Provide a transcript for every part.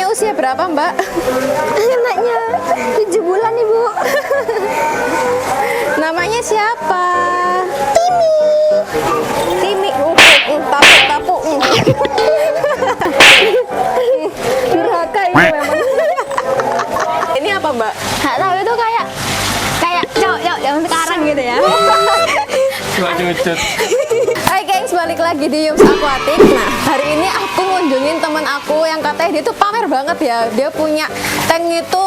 Anaknya usia berapa, Mbak? Anaknya 7 bulan, Ibu. Namanya siapa? Timi. Timi. Tapuk. Durhaka ini memang. Ini apa, Mbak? Nggak tahu, itu kayak cowok yang sekarang gitu ya. Cuma cucut. Hai gengs, balik lagi di Yums Aquatic. Nah, hari ini aku ngunjungin temen aku yang katanya dia tuh pamer banget ya. Dia punya tank itu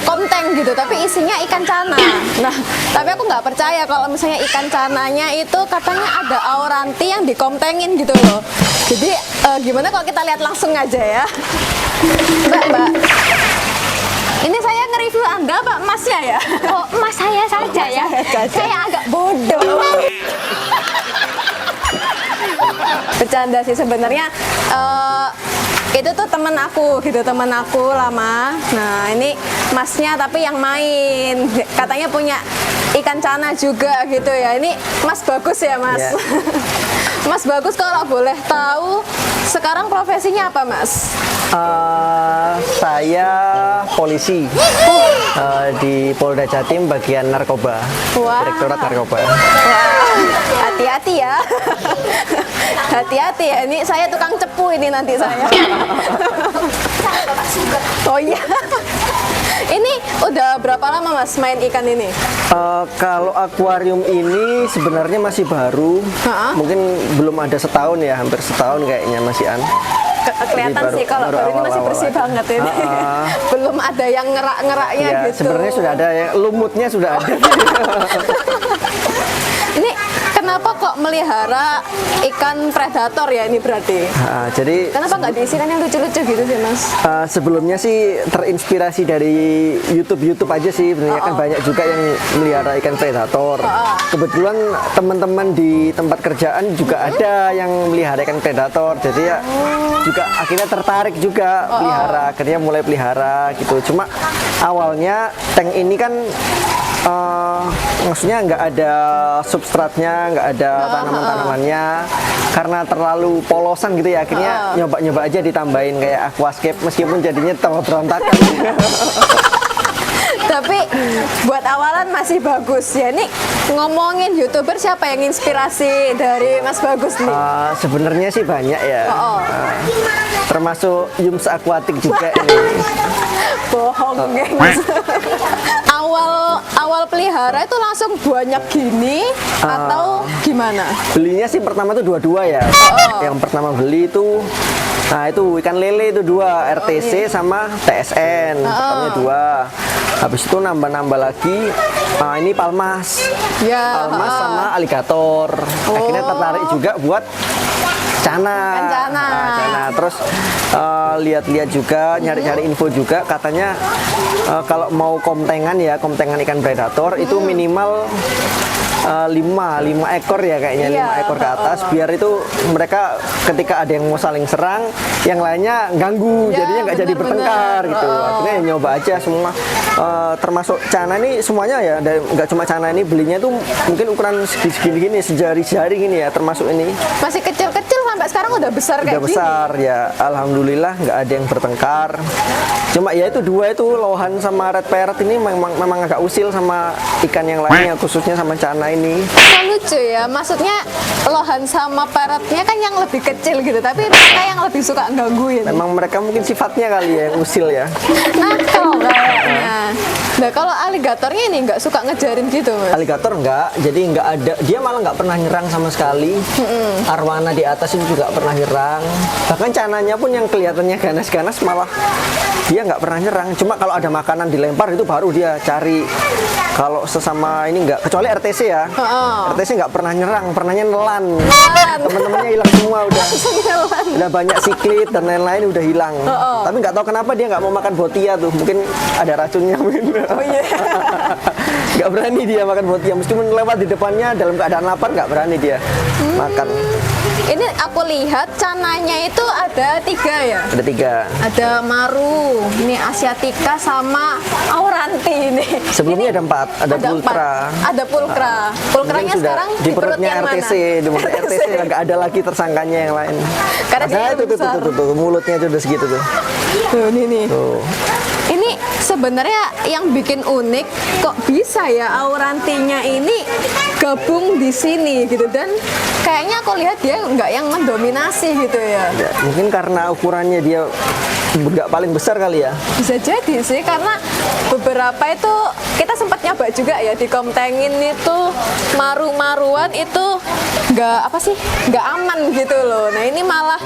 komteng gitu, tapi isinya ikan cana. Nah, tapi aku nggak percaya kalau misalnya ikan cananya itu katanya ada auranti yang dikomtengin gitu loh. Jadi gimana kalau kita lihat langsung aja ya. Mbak. Ini saya nge-review Anda, Pak, Masnya ya? Oh, Mas saya saja ya. Saya agak bodoh. Bercanda sih sebenarnya. Itu tuh temen aku lama. Nah, ini Masnya tapi yang main. Katanya punya ikan cana juga gitu ya. Ini Mas Bagus ya, Mas? Yeah. Mas Bagus, kalau boleh tahu sekarang profesinya apa, Mas? Saya polisi di Polda Jatim bagian narkoba, Wah. Direktorat Narkoba. Wah, hati-hati ya. Hati-hati ya, ini saya tukang cepu ini nanti saya. Oh iya. Ini udah berapa lama Mas main ikan ini? Kalau akuarium ini sebenarnya masih baru, mungkin belum ada setahun ya, hampir setahun kayaknya masihan. Kelihatan sih kalau baru ini masih bersih banget ini. Belum ada yang ngerak-ngeraknya Ya, gitu. sebenarnya sudah ada ya, lumutnya sudah ada. Ini kenapa kok melihara ikan predator ya ini berarti? Jadi Kenapa nggak diisikan yang lucu-lucu gitu sih, Mas? sebelumnya sih terinspirasi dari YouTube aja sih, sebenarnya kan banyak juga yang melihara ikan predator. Kebetulan teman-teman di tempat kerjaan juga ada yang melihara ikan predator, jadi ya juga akhirnya tertarik juga pelihara, akhirnya mulai pelihara gitu. Cuma awalnya tank ini kan maksudnya nggak ada substratnya, nggak ada tanaman-tanamannya, karena terlalu polosan gitu ya, akhirnya nyoba-nyoba aja ditambahin kayak aquascape, meskipun jadinya tambah berantakan. Tapi buat awalan masih bagus ya. Ini ngomongin YouTuber, siapa yang inspirasi dari Mas Bagus nih? Sebenarnya sih banyak ya, termasuk Yums Aquatic juga ini. Bohong, gengs. Awal pelihara itu langsung banyak gini atau gimana? Belinya sih pertama tuh dua-dua ya. Yang pertama beli itu, nah itu ikan lele itu dua, RTC sama TSN, pertamanya dua. Habis itu nambah-nambah lagi, ini palmas, Ya, palmas sama aligator. Akhirnya tertarik juga buat cana. Cana. Terus lihat-lihat juga, nyari-nyari info juga, katanya kalau mau komtengan ikan predator itu minimal 5 ekor ya kayaknya, 5 ekor ke atas, biar itu mereka ketika ada yang mau saling serang, yang lainnya ganggu, jadinya nggak jadi bertengkar gitu. Akhirnya ya nyoba aja semua, termasuk cana ini semuanya ya, nggak cuma cana ini, belinya tuh mungkin ukuran segini gini, sejari-jari gini ya, termasuk ini. Masih kecil-kecil sampai sekarang udah besar kayak Udah besar ya, alhamdulillah nggak ada yang bertengkar. Cuma ya itu dua itu, lohan sama red parrot ini memang agak usil sama ikan yang lainnya, khususnya sama cana ini. Kok lucu ya, maksudnya lohan sama parrotnya kan yang lebih kecil gitu, tapi mereka yang lebih suka gangguin. Memang mereka mungkin sifatnya kali ya, yang usil ya. Nakal kayaknya. Nah, kalau aligatornya ini nggak suka ngejarin gitu, Mas? Aligator enggak, jadi nggak ada, dia malah nggak pernah nyerang sama sekali. Arwana di atas itu juga pernah nyerang. Bahkan cananya pun yang kelihatannya ganas-ganas malah dia nggak pernah nyerang. Cuma kalau ada makanan dilempar itu baru dia cari. Kalau sesama ini nggak, kecuali RTC ya. RTC nggak pernah nyerang, pernahnya nelan. Teman-temannya hilang semua udah. Udah banyak siklit dan lain-lain udah hilang. Tapi nggak tahu kenapa dia nggak mau makan botia tuh. Mungkin ada racunnya mungkin. Oh iya. Nggak berani dia makan botia, meskipun lewat di depannya dalam keadaan lapar nggak berani dia makan. Ini aku lihat cananya itu ada 3 ya? Ada 3. Ada maru, ini asiatica sama auranti ini. Sebelumnya ada 4, ada pulkra. Ada pulkra. Pulkranya Mungkin sudah sekarang di perutnya yang RTC, mana? di perutnya RTC nggak ada lagi tersangkanya yang lain. Karena dia itu besar. tuh mulutnya sudah segitu tuh. Tuh, ini nih. Tuh. Ini sebenarnya yang bikin unik kok bisa ya aurantinya ini gabung di sini gitu, dan kayaknya aku lihat dia nggak yang mendominasi gitu ya. Ya, mungkin karena ukurannya dia nggak paling besar kali ya. Bisa jadi sih, karena beberapa itu kita sempat nyoba juga ya di Komtengin itu maru-maruan itu nggak aman gitu loh. Nah ini malah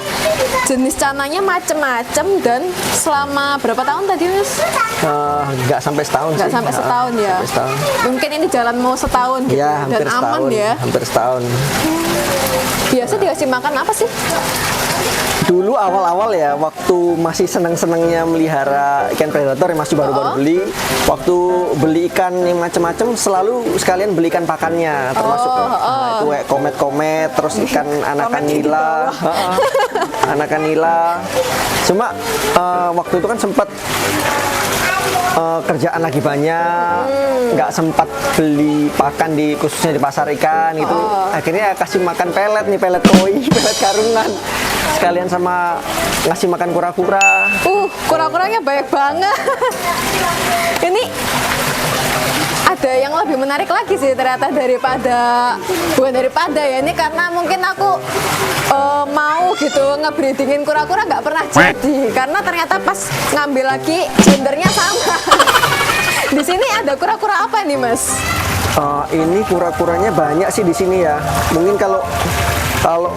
jenis cananya macem-macem, dan selama berapa tahun tadi Mas? Nggak sampai setahun Nggak sih. sampai setahun ya. Sampai setahun. Mungkin ini jalan mau setahun gitu Ya, hampir dan aman setahun. ya. Hampir setahun. Biasa dikasih makan apa sih? Dulu awal-awal ya, waktu masih seneng-senengnya melihara ikan predator yang masih baru-baru beli, waktu beli ikan yang macam-macam selalu sekalian beli ikan pakannya, termasuk nah, itu kayak komet-komet, terus ikan anakan Komet nila, anakan nila. Cuma waktu itu kan sempat kerjaan lagi banyak, nggak sempat beli pakan khususnya di pasar ikan gitu. Akhirnya kasih makan pelet nih, pelet koi, pelet karungan, sekalian sama ngasih makan kura-kura. Kura-kuranya banyak banget. Ini ada yang lebih menarik lagi sih ternyata bukan daripada ya, ini karena mungkin aku mau gitu ngebreedingin kura-kura nggak pernah jadi, karena ternyata pas ngambil lagi gendernya sama. Di sini ada kura-kura apa nih Mas? Ini kura-kuranya banyak sih di sini ya. Mungkin kalau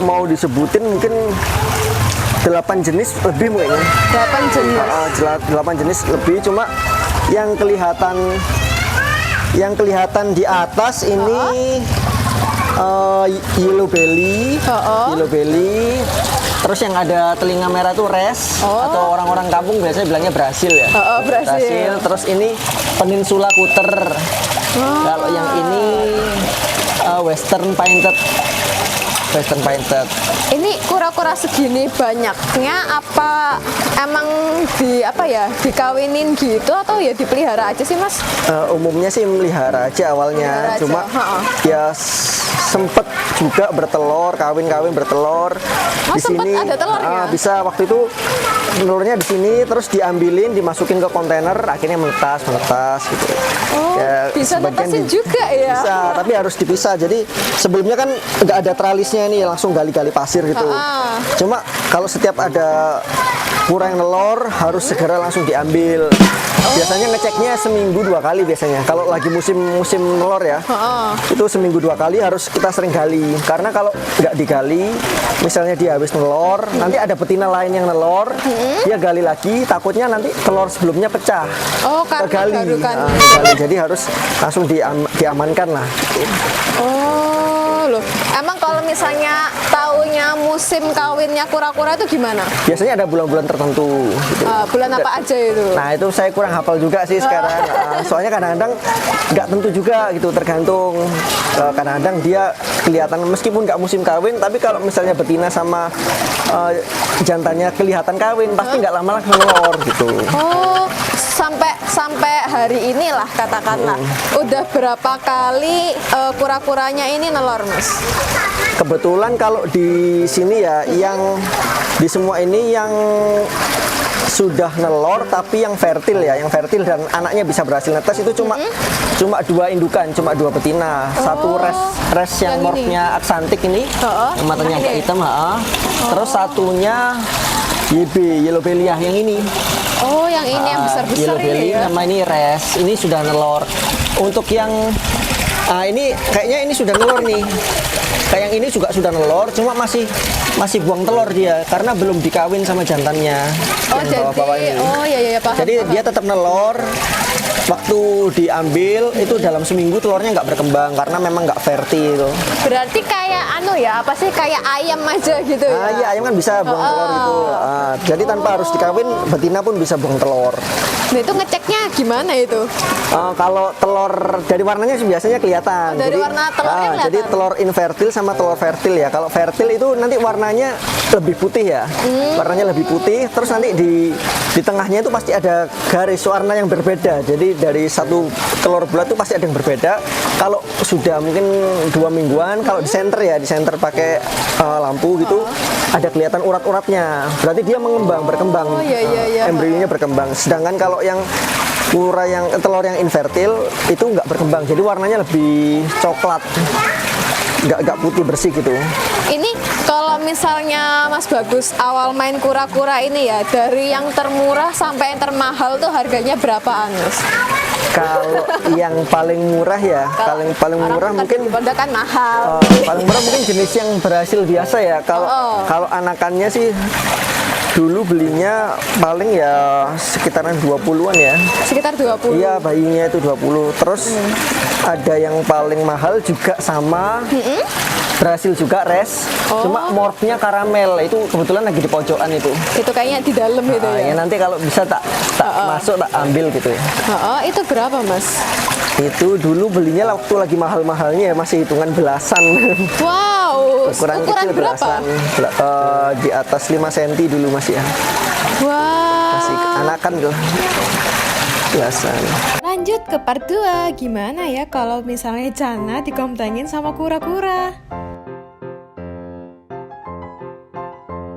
mau disebutin mungkin 8 jenis lebih mungkin. 8 jenis. 8 jenis lebih, cuma yang kelihatan di atas ini yellow belly. Yellow belly. Terus yang ada telinga merah itu res, atau orang-orang kampung biasanya bilangnya Brasil ya. Brasil. Terus ini peninsula kuter. Kalau yang ini western painted. Western painted. Ini kura-kura segini banyaknya apa emang dikawinin gitu atau ya dipelihara aja sih Mas? Umumnya sih melihara aja awalnya, Melihara aja, cuma ya sempet juga bertelur, kawin bertelur di sempet sini. ada telurnya? Bisa waktu itu telurnya di sini, terus diambilin, dimasukin ke kontainer, akhirnya menetas gitu. Bisa sebagian netasin juga ya? Bisa, tapi harus dipisah. Jadi sebelumnya kan nggak ada tralisnya nih, langsung gali-gali pasir gitu. Cuma kalau setiap ada kura yang nelor harus segera langsung diambil. Biasanya ngeceknya seminggu 2 kali biasanya. Kalau lagi musim nelor ya, itu seminggu 2 kali harus kita sering gali. Karena kalau nggak digali, misalnya dia habis nelor, nanti ada betina lain yang nelor, dia gali lagi, takutnya nanti telur sebelumnya pecah. Karena Kegali. garukan. Gali. Jadi harus langsung diamankan lah. Loh, emang kalau misalnya taunya musim kawinnya kura-kura itu gimana? Biasanya ada bulan-bulan tertentu. Gitu. Bulan apa aja itu? Nah itu saya kurang hafal juga sih sekarang. Soalnya kadang-kadang nggak tentu juga gitu, tergantung. Kadang-kadang dia kelihatan meskipun nggak musim kawin, tapi kalau misalnya betina sama jantannya kelihatan kawin, pasti nggak lama lagi nelor gitu. Sampai hari inilah katakanlah, udah berapa kali kura-kuranya ini nelor Mas? Kebetulan kalau di sini ya, yang di semua ini yang sudah nelor tapi yang fertil ya, yang fertil dan anaknya bisa berhasil netas itu cuma 2 indukan, cuma 2 betina. Satu res yang morphnya aksantik ini, yang matanya agak hitam, terus satunya yellow belly yang ini. Yang ini yang besar-besar yellow belly ini ya? sama ini res, ini sudah nelor. Untuk yang ini kayaknya ini sudah nelor nih. Kayak yang ini juga sudah nelor, cuma masih buang telur dia karena belum dikawin sama jantannya. Yang bawah-bawah ini. Iya paham. Jadi dia tetap nelor. Waktu diambil itu dalam seminggu telurnya nggak berkembang karena memang nggak fertil. Berarti kayak kayak ayam aja gitu ya? Iya, ayam kan bisa buang telur gitu. Jadi tanpa harus dikawin, betina pun bisa buang telur. Nah itu ngeceknya gimana itu? Kalau telur dari warnanya sih biasanya kelihatan. Dari warna telurnya kelihatan? Jadi telur infertil sama telur fertil ya. Kalau fertil itu nanti warnanya lebih putih ya. Warnanya lebih putih. Terus nanti di tengahnya itu pasti ada garis warna yang berbeda. Jadi dari satu telur bulat tuh pasti ada yang berbeda. Kalau sudah mungkin 2 mingguan, kalau di center ya, di center pakai lampu gitu, ada kelihatan urat-uratnya. Berarti dia berkembang. Oh, iya. Embrionya berkembang. Sedangkan kalau yang telur yang infertil itu nggak berkembang. Jadi warnanya lebih coklat. Nggak putih bersih gitu. Ini kalau misalnya Mas Bagus awal main kura-kura ini ya, dari yang termurah sampai yang termahal tuh harganya berapaan, Mas? Kalau yang paling murah ya, paling murah mungkin kan mahal. paling murah mungkin jenis yang berhasil biasa ya. Kalau anakannya sih dulu belinya paling ya sekitaran 20-an ya. Sekitar 20. Iya, bayinya itu 20. Terus ada yang paling mahal juga sama. Berhasil juga res. Cuma morphnya karamel. Itu kebetulan lagi di pojokan itu. Itu kayaknya di dalam gitu ya. Ya nanti kalau bisa tak masuk tak ambil gitu ya. Itu berapa, Mas? Itu dulu belinya waktu lagi mahal-mahalnya ya, masih hitungan belasan. Wow, Ukuran ukuran kecil berapa? belasan. Di atas 5 cm dulu masih ya. Wow. Masih anakan tuh. Belasan. Lanjut ke part 2. Gimana ya kalau misalnya Jana dikomptengin sama kura-kura?